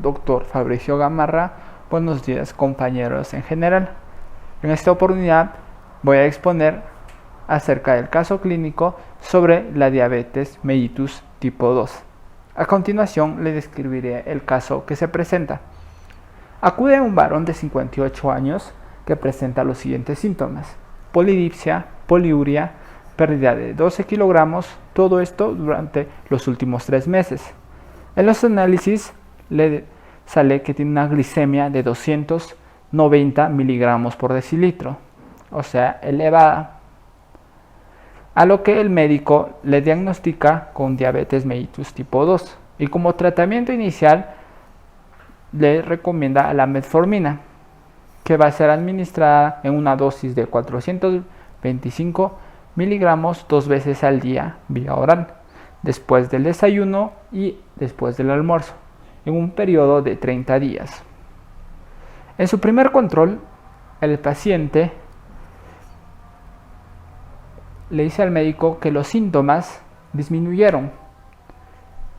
doctor Fabricio Gamarra. Buenos días, compañeros en general. En esta oportunidad voy a exponer acerca del caso clínico sobre la diabetes mellitus tipo 2. A continuación le describiré el caso que se presenta. Acude un varón de 58 años que presenta los siguientes síntomas: polidipsia, poliuria, pérdida de 12 kilogramos, todo esto durante los últimos 3 meses. En los análisis le sale que tiene una glicemia de 290 miligramos por decilitro, o sea, elevada, a lo que el médico le diagnostica con diabetes mellitus tipo 2 y como tratamiento inicial le recomienda la metformina, que va a ser administrada en una dosis de 425 miligramos 2 veces al día vía oral, después del desayuno y después del almuerzo, en un periodo de 30 días. En su primer control, el paciente le dice al médico que los síntomas disminuyeron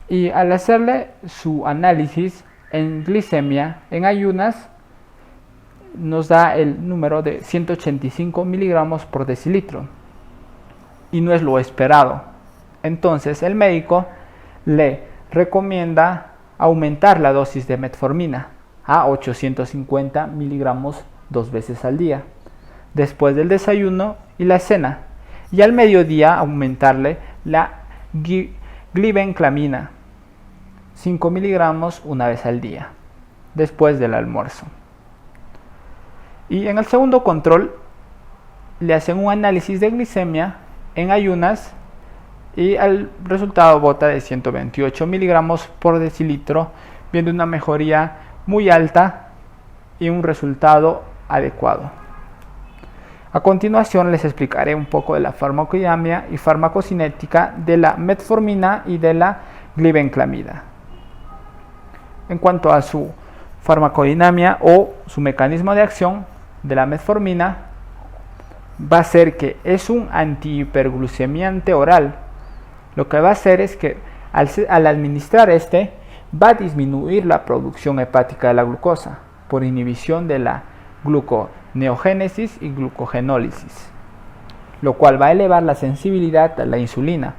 y al hacerle su análisis en glicemia en ayunas nos da el número de 185 miligramos por decilitro y no es lo esperado. Entonces el médico le recomienda aumentar la dosis de metformina a 850 miligramos 2 veces al día, después del desayuno y la cena, y al mediodía aumentarle la glibenclamina 5 miligramos una vez al día, después del almuerzo. Y en el segundo control le hacen un análisis de glicemia en ayunas y el resultado bota de 128 miligramos por decilitro, viendo una mejoría muy alta y un resultado adecuado. A continuación les explicaré un poco de la farmacodinámica y farmacocinética de la metformina y de la glibenclamida. En cuanto a su farmacodinámica o su mecanismo de acción de la metformina, va a ser que es un antihiperglucemiante oral. Lo que va a hacer es que al administrar va a disminuir la producción hepática de la glucosa por inhibición de la gluconeogénesis y glucogenólisis, lo cual va a elevar la sensibilidad a la insulina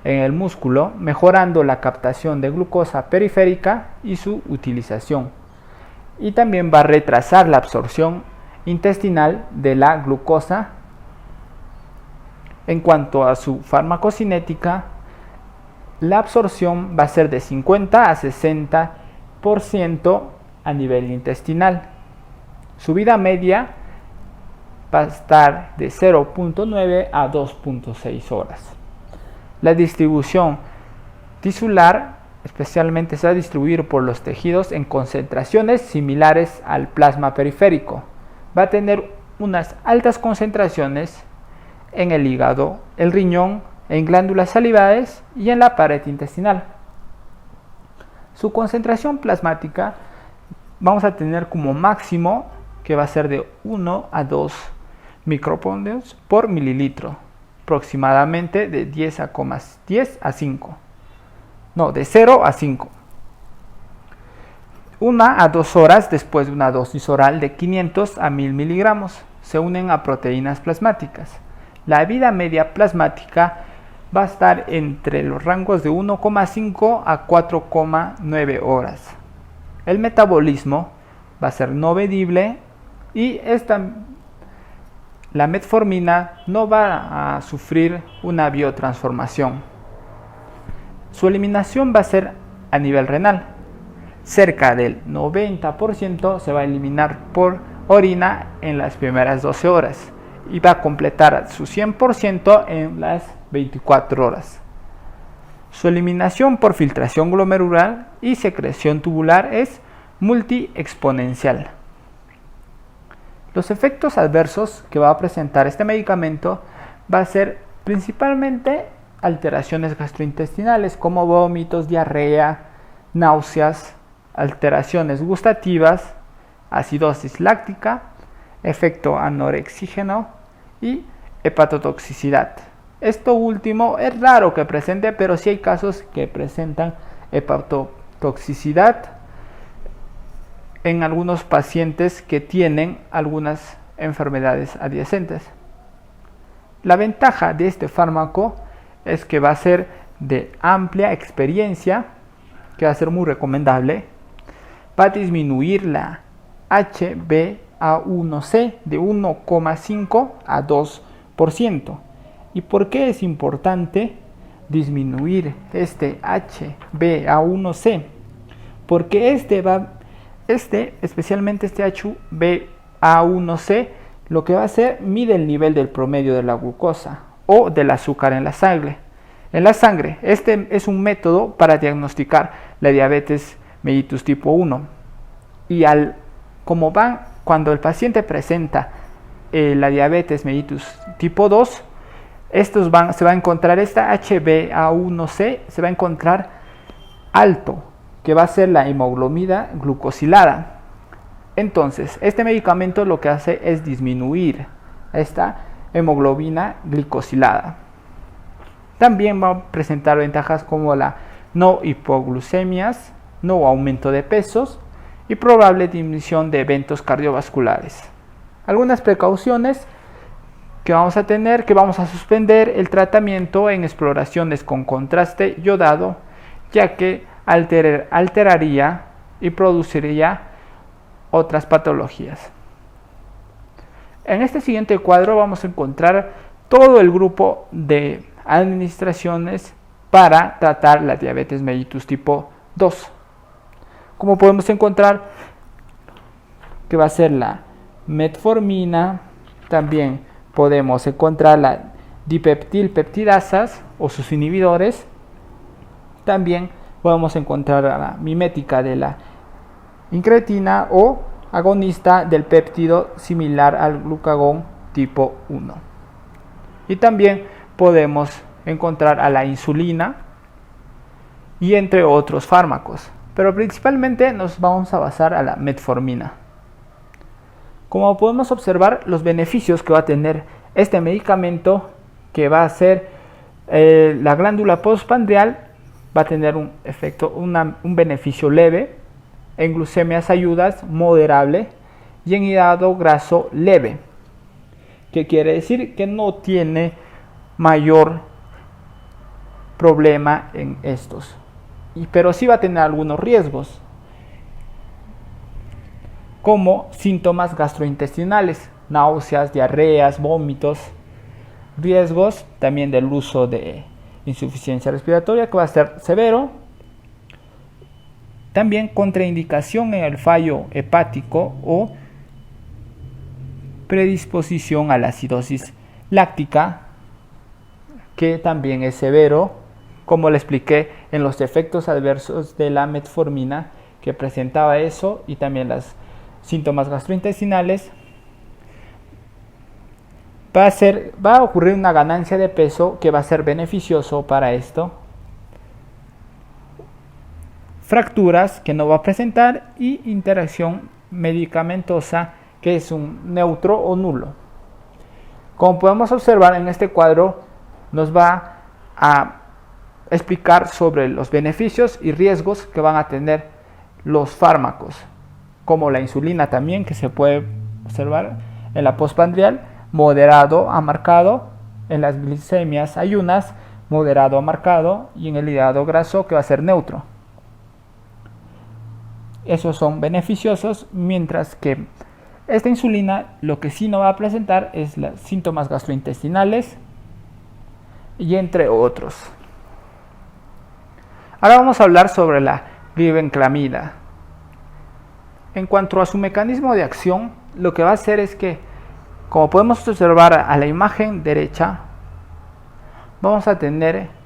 en el músculo, mejorando la captación de glucosa periférica y su utilización. Y también va a retrasar la absorción intestinal de la glucosa. En cuanto a su farmacocinética, la absorción va a ser de 50 a 60% a nivel intestinal. Su vida media va a estar de 0.9 a 2.6 horas. La distribución tisular especialmente se va a distribuir por los tejidos en concentraciones similares al plasma periférico. Va a tener unas altas concentraciones en el hígado, el riñón, en glándulas salivales y en la pared intestinal. Su concentración plasmática vamos a tener como máximo que va a ser de 1 a 2 microponios por mililitro, aproximadamente de 0 a 5. 1 a 2 horas después de una dosis oral de 500 a 1000 miligramos se unen a proteínas plasmáticas. La vida media plasmática va a estar entre los rangos de 1,5 a 4,9 horas. El metabolismo va a ser no medible y la metformina no va a sufrir una biotransformación. Su eliminación va a ser a nivel renal. Cerca del 90% se va a eliminar por orina en las primeras 12 horas y va a completar su 100% en las 24 horas. Su eliminación por filtración glomerular y secreción tubular es multiexponencial. Los efectos adversos que va a presentar este medicamento va a ser principalmente alteraciones gastrointestinales como vómitos, diarrea, náuseas, alteraciones gustativas, acidosis láctica, efecto anorexígeno y hepatotoxicidad. Esto último es raro que presente, pero sí hay casos que presentan hepatotoxicidad en algunos pacientes que tienen algunas enfermedades adyacentes. La ventaja de este fármaco es que va a ser de amplia experiencia, que va a ser muy recomendable. Va a disminuir la HbA1c de 1,5 a 2%. ¿Y por qué es importante disminuir este HbA1c? Porque especialmente este HbA1c, lo que va a hacer, mide el nivel del promedio de la glucosa o del azúcar en la sangre. Este es un método para diagnosticar la diabetes mellitus tipo 1. Y cuando el paciente presenta la diabetes mellitus tipo 2, se va a encontrar esta HbA1c, se va a encontrar alto, que va a ser la hemoglobina glucosilada. Entonces, este medicamento lo que hace es disminuir esta hemoglobina glicosilada. También va a presentar ventajas como la no hipoglucemias, no aumento de pesos y probable disminución de eventos cardiovasculares. Algunas precauciones que vamos a tener: que vamos a suspender el tratamiento en exploraciones con contraste yodado, ya que alteraría y produciría otras patologías. En este siguiente cuadro vamos a encontrar todo el grupo de administraciones para tratar la diabetes mellitus tipo 2. Como podemos encontrar, que va a ser la metformina, también podemos encontrar la dipeptilpeptidasas o sus inhibidores, también podemos encontrar la mimética de la incretina o agonista del péptido similar al glucagón tipo 1. Y también podemos encontrar a la insulina y entre otros fármacos, pero principalmente nos vamos a basar a la metformina. Como podemos observar, los beneficios que va a tener este medicamento, que va a ser la glándula postprandial, va a tener un beneficio leve, en glucemias ayudas moderable y en hígado graso leve, que quiere decir que no tiene mayor problema en estos, pero sí va a tener algunos riesgos, como síntomas gastrointestinales, náuseas, diarreas, vómitos, riesgos también del uso de insuficiencia respiratoria, que va a ser severo. También contraindicación en el fallo hepático o predisposición a la acidosis láctica, que también es severo, como le expliqué en los efectos adversos de la metformina, que presentaba eso, y también los síntomas gastrointestinales. Va a ocurrir una ganancia de peso que va a ser beneficioso para esto. Fracturas que no va a presentar, y interacción medicamentosa que es un neutro o nulo. Como podemos observar en este cuadro, nos va a explicar sobre los beneficios y riesgos que van a tener los fármacos, como la insulina también, que se puede observar en la postprandial, moderado a marcado, en las glicemias ayunas, moderado a marcado, y en el hígado graso, que va a ser neutro. Esos son beneficiosos, mientras que esta insulina lo que sí no va a presentar es los síntomas gastrointestinales y entre otros. Ahora vamos a hablar sobre la glibenclamida. En cuanto a su mecanismo de acción, lo que va a hacer es que, como podemos observar a la imagen derecha, vamos a tener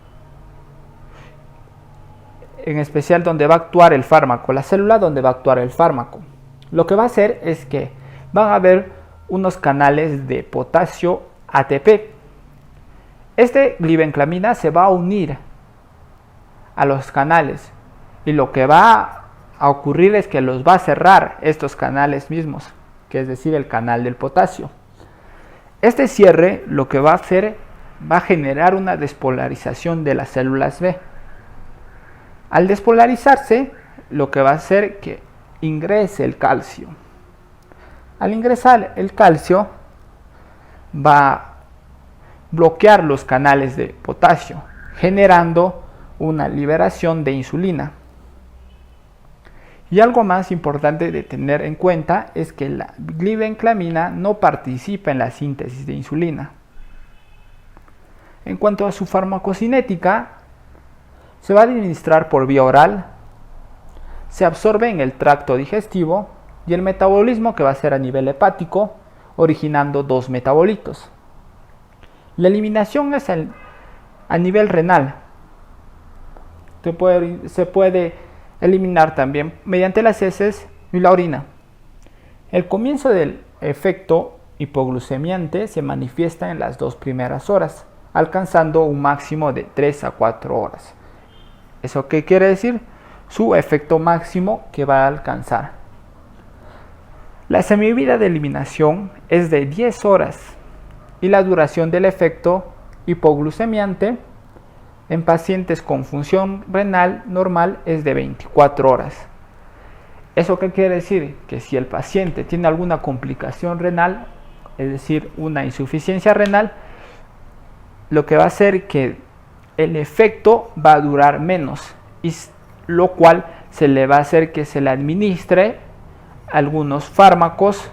en especial donde va a actuar el fármaco, la célula donde va a actuar el fármaco. Lo que va a hacer es que van a haber unos canales de potasio ATP. Este glibenclamida se va a unir a los canales, y lo que va a ocurrir es que los va a cerrar estos canales mismos, que es decir, el canal del potasio. Este cierre lo que va a hacer, va a generar una despolarización de las células B. Al despolarizarse, lo que va a hacer que ingrese el calcio. Al ingresar el calcio va a bloquear los canales de potasio, generando una liberación de insulina. Y algo más importante de tener en cuenta es que la glibenclamina no participa en la síntesis de insulina. En cuanto a su farmacocinética, se va a administrar por vía oral, se absorbe en el tracto digestivo y el metabolismo que va a ser a nivel hepático, originando dos metabolitos. La eliminación es a nivel renal. Se puede eliminar también mediante las heces y la orina. El comienzo del efecto hipoglucemiante se manifiesta en las 2 primeras horas, alcanzando un máximo de 3 a 4 horas. ¿Eso qué quiere decir? Su efecto máximo que va a alcanzar. La semivida de eliminación es de 10 horas y la duración del efecto hipoglucemiante en pacientes con función renal normal es de 24 horas. ¿Eso qué quiere decir? Que si el paciente tiene alguna complicación renal, es decir, una insuficiencia renal, lo que va a hacer que el efecto va a durar menos, y lo cual se le va a hacer que se le administre algunos fármacos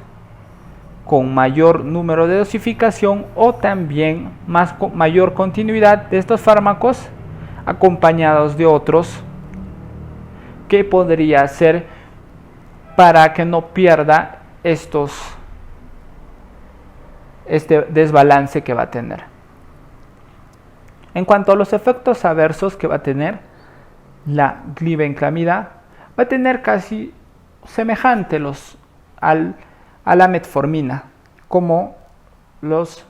con mayor número de dosificación o también mayor continuidad de estos fármacos acompañados de otros que podría ser para que no pierda este desbalance que va a tener. En cuanto a los efectos adversos que va a tener la glibenclamida, va a tener casi semejante a la metformina, como los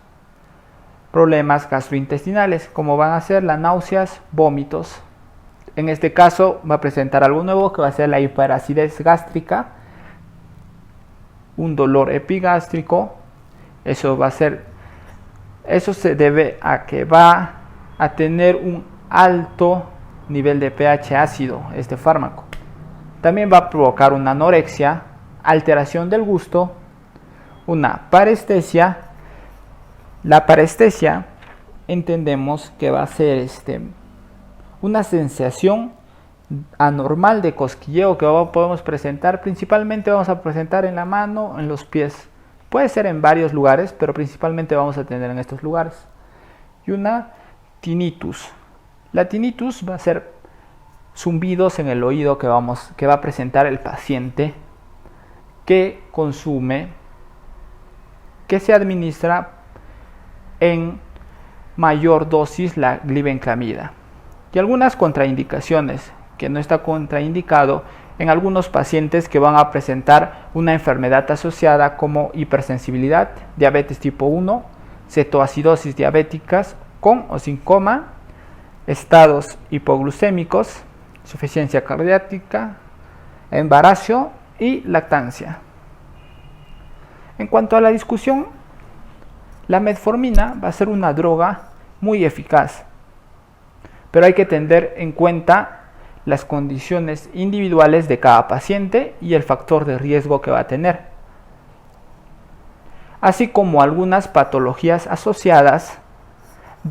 problemas gastrointestinales, como van a ser las náuseas, vómitos. En este caso va a presentar algo nuevo que va a ser la hiperacidez gástrica, un dolor epigástrico. Eso se debe a que va a tener un alto nivel de pH ácido este fármaco. También va a provocar una anorexia, alteración del gusto, una parestesia. La parestesia entendemos que va a ser una sensación anormal de cosquilleo que podemos presentar. Principalmente vamos a presentar en la mano, en los pies. Puede ser en varios lugares, pero principalmente vamos a tener en estos lugares. Y una tinnitus. La tinnitus va a ser zumbidos en el oído que va a presentar el paciente que consume, que se administra en mayor dosis la glibenclamida. Y algunas contraindicaciones, que no está contraindicado en algunos pacientes que van a presentar una enfermedad asociada como hipersensibilidad, diabetes tipo 1, cetoacidosis diabéticas con o sin coma, estados hipoglucémicos, insuficiencia cardíaca, embarazo y lactancia. En cuanto a la discusión, la metformina va a ser una droga muy eficaz, pero hay que tener en cuenta las condiciones individuales de cada paciente y el factor de riesgo que va a tener, así como algunas patologías asociadas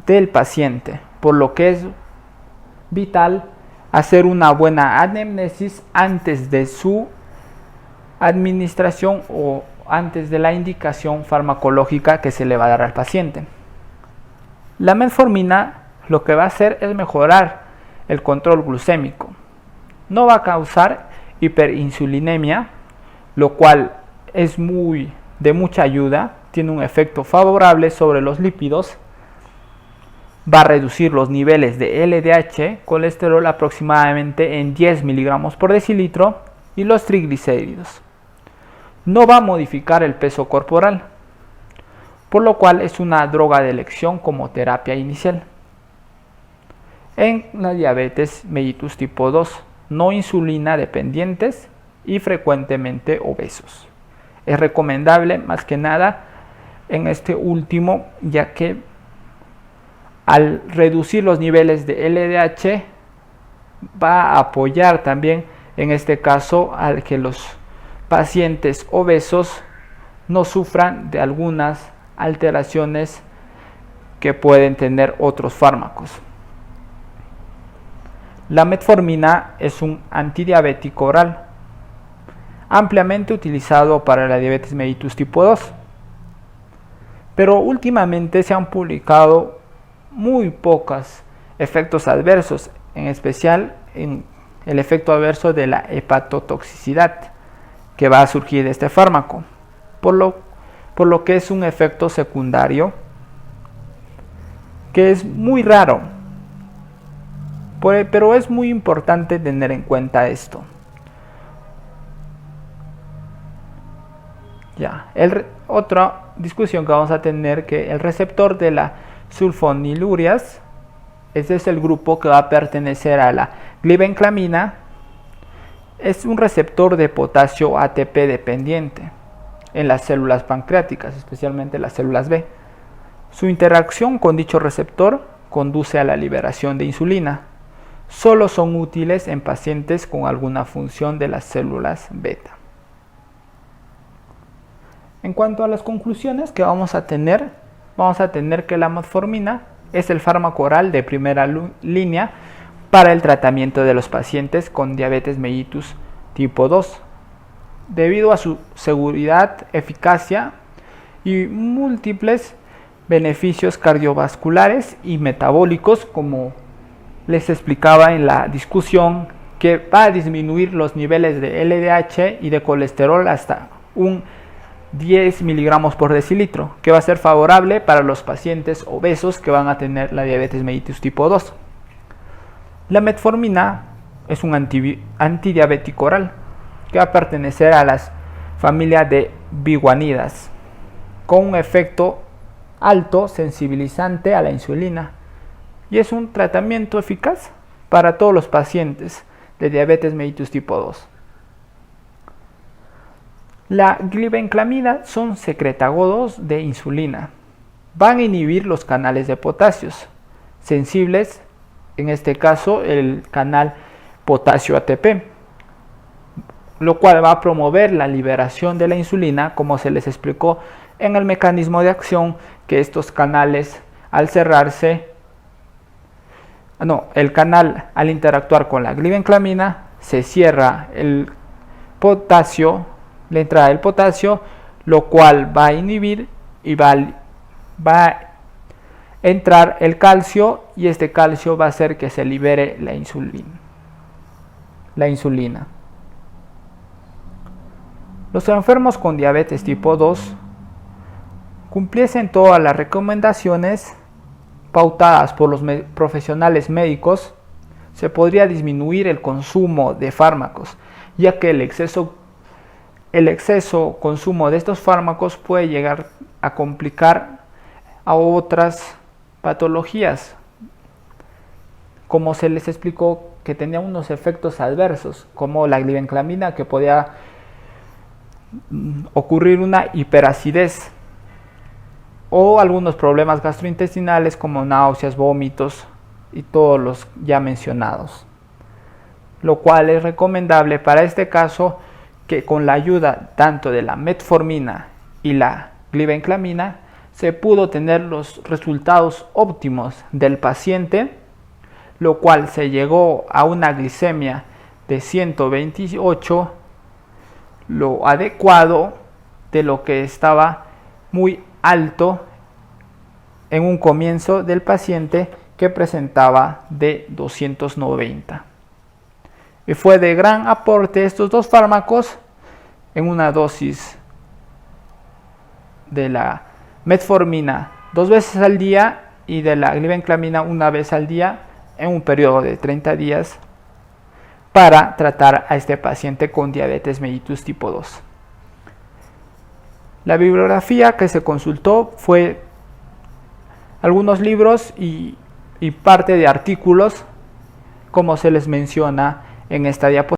del paciente, por lo que es vital hacer una buena anamnesis antes de su administración o antes de la indicación farmacológica que se le va a dar al paciente. La metformina lo que va a hacer es mejorar el control glucémico. No va a causar hiperinsulinemia, lo cual es de mucha ayuda, tiene un efecto favorable sobre los lípidos. Va a reducir los niveles de LDH, colesterol aproximadamente en 10 miligramos por decilitro, y los triglicéridos. No va a modificar el peso corporal, por lo cual es una droga de elección como terapia inicial. En la diabetes mellitus tipo 2, no insulina dependientes y frecuentemente obesos. Es recomendable más que nada en este último, ya que al reducir los niveles de LDH va a apoyar también en este caso al que los pacientes obesos no sufran de algunas alteraciones que pueden tener otros fármacos. La metformina es un antidiabético oral, ampliamente utilizado para la diabetes mellitus tipo 2, pero últimamente se han publicado muy pocos efectos adversos, en especial en el efecto adverso de la hepatotoxicidad que va a surgir de este fármaco, por lo que es un efecto secundario que es muy raro, pero es muy importante tener en cuenta esto. Otra discusión que vamos a tener, que el receptor de la sulfonilurias, ese es el grupo que va a pertenecer a la glibenclamina, es un receptor de potasio ATP dependiente en las células pancreáticas, especialmente las células B. Su interacción con dicho receptor conduce a la liberación de insulina. Solo son útiles en pacientes con alguna función de las células beta. En cuanto a las conclusiones que vamos a tener que la metformina es el fármaco oral de primera línea para el tratamiento de los pacientes con diabetes mellitus tipo 2, debido a su seguridad, eficacia y múltiples beneficios cardiovasculares y metabólicos, como les explicaba en la discusión, que va a disminuir los niveles de LDH y de colesterol hasta un 10 miligramos por decilitro, que va a ser favorable para los pacientes obesos que van a tener la diabetes mellitus tipo 2. La metformina es un antidiabético oral que va a pertenecer a las familias de biguanidas, con un efecto alto sensibilizante a la insulina, y es un tratamiento eficaz para todos los pacientes de diabetes mellitus tipo 2. La glibenclamida son secretagogues de insulina. Van a inhibir los canales de potasios sensibles, en este caso el canal potasio ATP, lo cual va a promover la liberación de la insulina, como se les explicó en el mecanismo de acción, que estos canales al cerrarse, el canal al interactuar con la glibenclamina se cierra el potasio, la entrada del potasio, lo cual va a inhibir y va a entrar el calcio, y este calcio va a hacer que se libere la insulina. Los enfermos con diabetes tipo 2 cumpliesen todas las recomendaciones pautadas por los profesionales médicos, se podría disminuir el consumo de fármacos, ya que el exceso consumo de estos fármacos puede llegar a complicar a otras patologías, como se les explicó, que tenía unos efectos adversos, como la glibenclamina, que podía ocurrir una hiperacidez, o algunos problemas gastrointestinales como náuseas, vómitos y todos los ya mencionados, lo cual es recomendable para este caso que con la ayuda tanto de la metformina y la glibenclamina se pudo tener los resultados óptimos del paciente, lo cual se llegó a una glicemia de 128, lo adecuado de lo que estaba muy alto en un comienzo del paciente, que presentaba de 290. Y fue de gran aporte estos dos fármacos en una dosis de la metformina 2 veces al día y de la glibenclamina 1 vez al día en un periodo de 30 días para tratar a este paciente con diabetes mellitus tipo 2. La bibliografía que se consultó fue algunos libros y parte de artículos, como se les menciona en esta diapositiva.